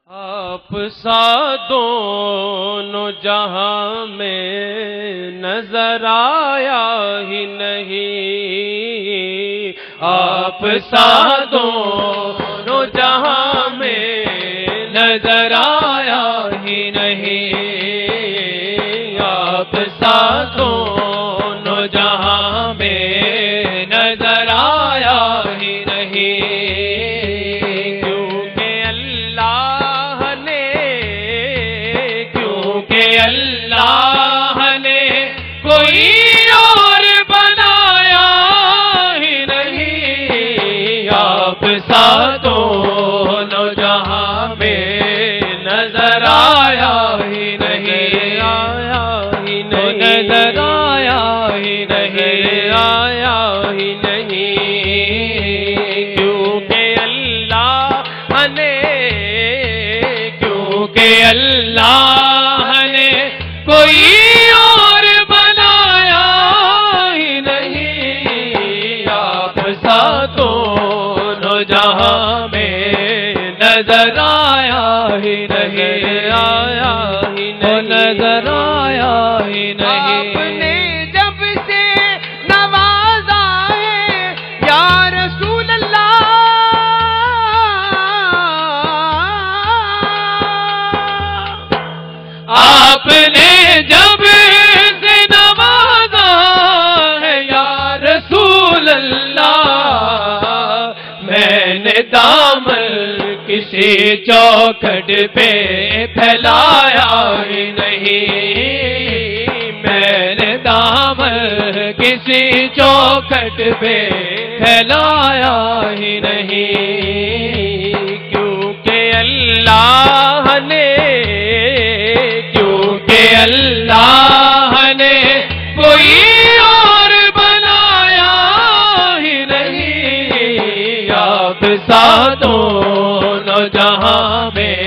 آپ سا دونوں جہاں میں نظر آیا ہی نہیں، آپ سا دونوں جہاں میں نظر آیا ہی نہیں، آپ سا دونوں جہاں میں نظر آیا ہی نہیں، اللہ نے کوئی اور بنایا ہی نہیں، آپ سا دونوں جہاں میں نظر آیا ہی نہیں، آیا ہی نہیں، نظر آیا ہی نہیں، آیا ہی نہیں، کیونکہ اللہ نے کوئی اور بنایا ہی نہیں، آپ سا دونوں جہاں میں نظر آیا ہی نہیں، آیا ہی نہیں، نظر آیا ہی نہیں، آپ نے جب سے نوازا ہے یا رسول اللہ، آپ نے جب سے نوازا ہے یا رسول اللہ، میں نے دامن کسی چوکھٹ پہ پھیلایا ہی نہیں، میں نے دامن کسی چوکھٹ پہ پھیلایا ہی نہیں، کیونکہ اللہ نے کوئی اور بنایا ہی نہیں، آپ سا دونوں جہاں میں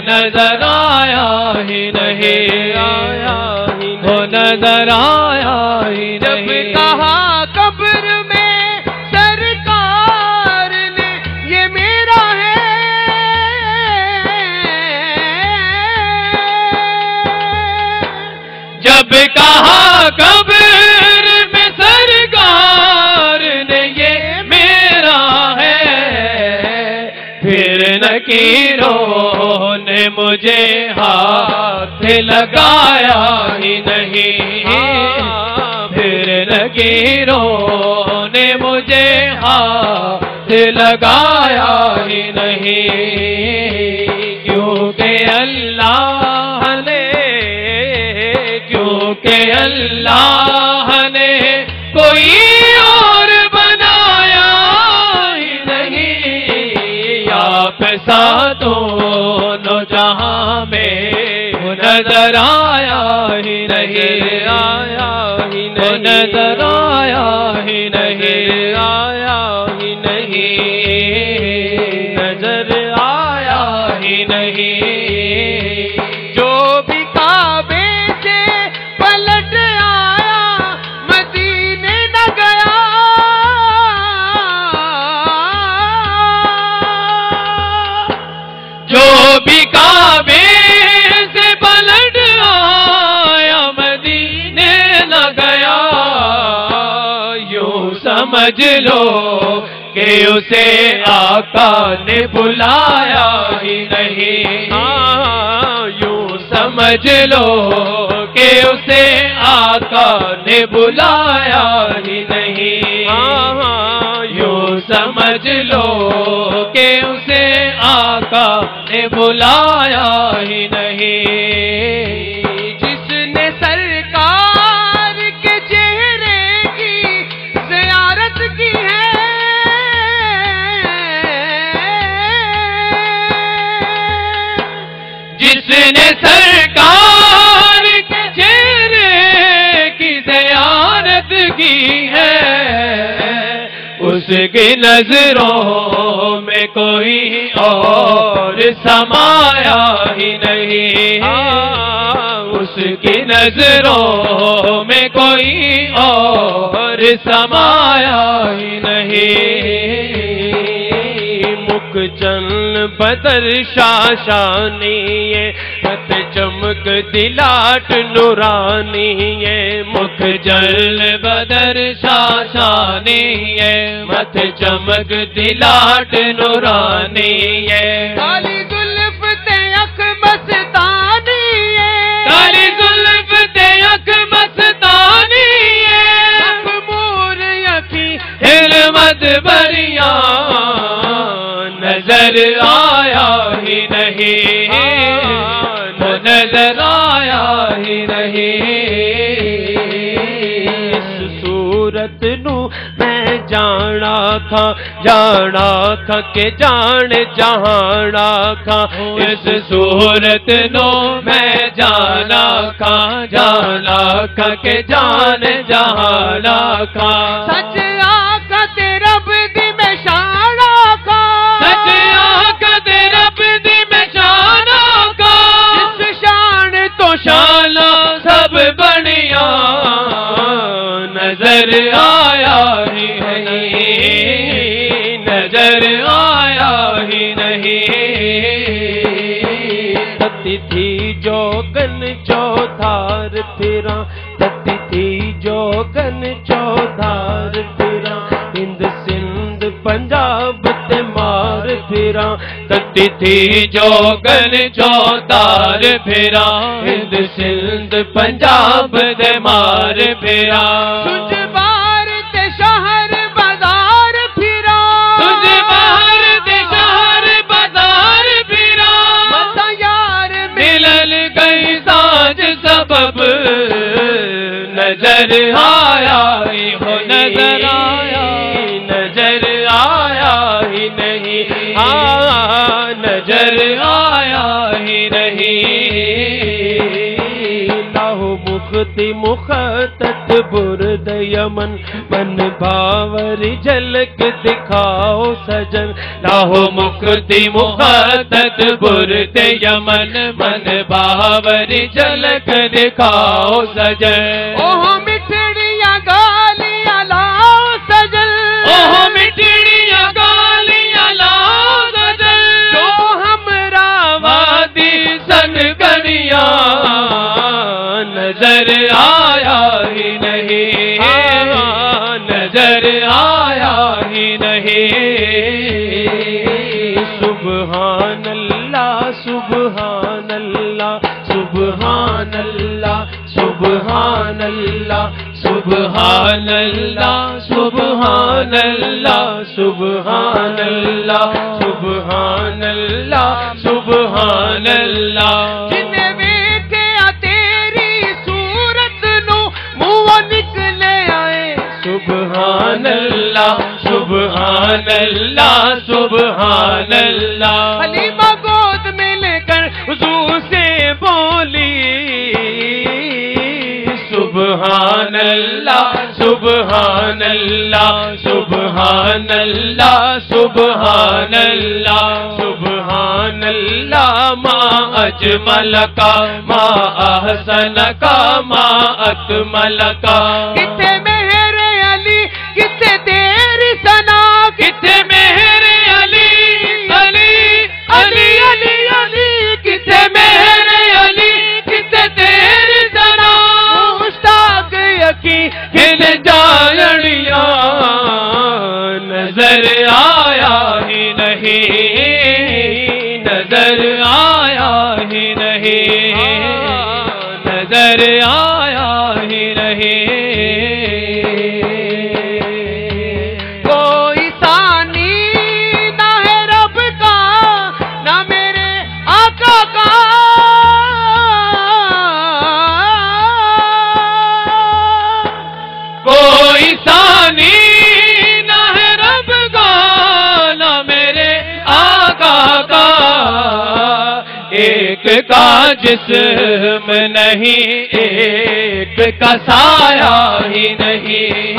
نظر آیا ہی نہیں، آیا ہی نہیں، نظر آیا ہی نہیں، جب کہا قبر میں سرکار نے یہ میرا ہے، جب کہا قبر میں سرکار نے یہ میرا ہے، پھر نکیروں نے مجھے ہاتھ لگایا ہی نہیں، پھر نکیروں نے مجھے ہاتھ لگایا ہی نہیں، کیونکہ اللہ نے کوئی اور بنایا ہی نہیں، آپ سا دونوں جہاں میں نظر آیا ہی نہیں، آیا ہی نہیں، نظر آیا ہی نہیں، آیا ہی نہیں، نظر آیا ہی نہیں، جو بھی کعبے پلٹ آیا مدینے نہ گیا، جو بھی کعبے سے پلٹ آیا مدینے نہ گیا، یوں سمجھ لو کہ اسے آقا نے بلایا ہی نہیں، یوں سمجھ لو کہ اسے آقا نے بلایا ہی نہیں، یوں سمجھ لو کہ اسے آقا نے بلایا ہی نہیں، جس نے سرکار کے چہرے کی زیارت کی ہے، جس نے سرکار کے چہرے کی زیارت کی ہے، اس کی نظروں میں کوئی اور سمایا ہی نہیں، اس کی نظروں میں کوئی اور سمایا ہی نہیں، مک چند بدر شاشانی مت چمک دلاٹ نورانی مکھ جل بدر شاشانی مت چمک دلاٹ نورانی کالی زلف تے اکھ مستانی کالی زلف تے اکھ مستانی مخمور یقی حرمت بریاں نظر آیا ہی نہیں نظر آیا ہی نہیں اس صورت نو میں جانا تھا کہ جان جہانا تھا اس صورت نو میں جانا تھا کہ جان جہانا تھا سچ آقا تے رب دی میں شان آقا سچ آقا تے رب دی میں شان آقا جس شان تو شان سب بنیا نظر آیا ہی نہیں نظر آیا ہی نہیں ستی تھی جو گن چودھار پھراں ستی تھی جو گن چودھار پھراں ہند سندھ پنجاب تے مار پھراں ستی تھی جو گن چودھار پھراں ہند سندھ پنجاب تے مار پھراں تجھ بار تے شہر بازار پھراں تجھ بہر تے شہر بازار پھراں متا یار ملل گئی ساج سبب نظر آیا ہی ہو نظر آیا نظر آیا ہی نہیں نظر آیا ہی نہیں لاہو مختی مخطط برد یمن من باوری جھلک دکھاؤ سجن لاہو مختی مخطط برد یمن من باوری جھلک دکھاؤ سجن اوہ مٹھڑیاں گالیاں لاؤ سجن اوہ مٹھڑیاں گالیاں لاؤ سجن جو ہمرا وادی سن گنیاں نظر آیا ہی نہیں نظر آیا ہی نہیں سبحان اللہ سبحان اللہ سبحان اللہ سبحان اللہ سبحان اللہ سبحان اللہ سبحان اللہ سبحان اللہ سبحان اللہ جنے ویکھیا تیری صورت نو منہوں نکلے آئے سبحان اللہ سبحان اللہ سبحان اللہ حلیمہ گود میں لے کر حضور سے بولی سبحان اللہ سبحان اللہ سبحان اللہ سبحان اللہ سبحان اللہ ما اجمل کا ما احسن کا ما اکمل کا کتے مہر علی کتے تیری ثنا کتے مہر علی علی علی علی علی کتے مہر علی کتے تیری ثنا مشتاق یقین کھل جائڑیاں نظر آیا ہی نہیں نظر آیا ہی نہیں نظر آیا ہی نہیں کوئی ثانی نہ ہے رب کا نہ میرے آقا کا کوئی ثانی نہ ہے رب کا نہ میرے آقا کا ایک کا جسم نہیں ایک کا سایہ ہی نہیں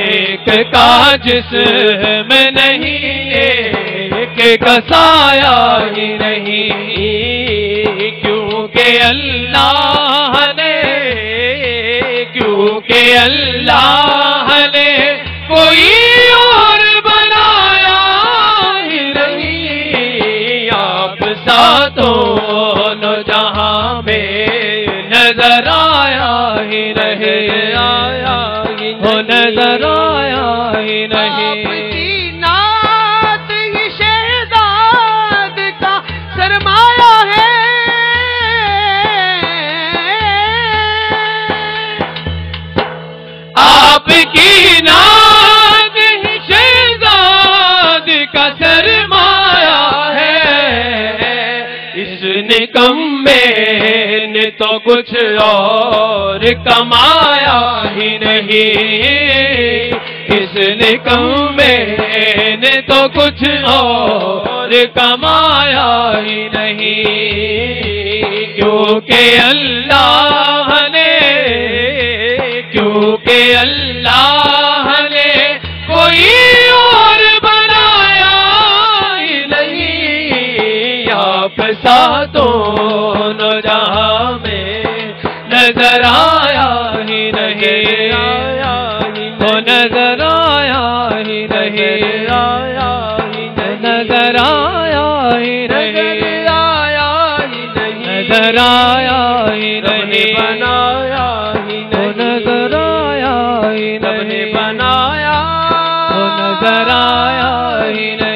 ایک کا جسم نہیں ایک کا سایہ ہی نہیں کیونکہ اللہ نے کیونکہ اللہ نے کوئی اور بنایا ہی نہیں سا دونوں جہاں میں نظر آیا ہی نہیں، آیا ہی وہ نظر آیا ہی نہیں۔ آپ کی نعت ہی شہزاد کا سرمایہ ہے، آپ کی نعت ہی شہزاد کا سرمایہ ہے، اس نکمے نے تو کچھ اور کمایا ہی نہیں، اس نکمے نے تو کچھ اور کمایا ہی نہیں، کیونکہ اللہ نے کوئی اور بنایا ہی نہیں، آپ سا دونوں جہاں میں نظر آیا ہی نہیں، آیا ہی وہ نظر آیا ہی نہیں، آیا ہی نظر آیا ہی نہیں، آیا ہی نہیں، نظر آیا ہی نہیں، بنایا ہی نہیں، نظر آیا ہی نہیں، بنایا وہ نظر آیا ہی نہیں۔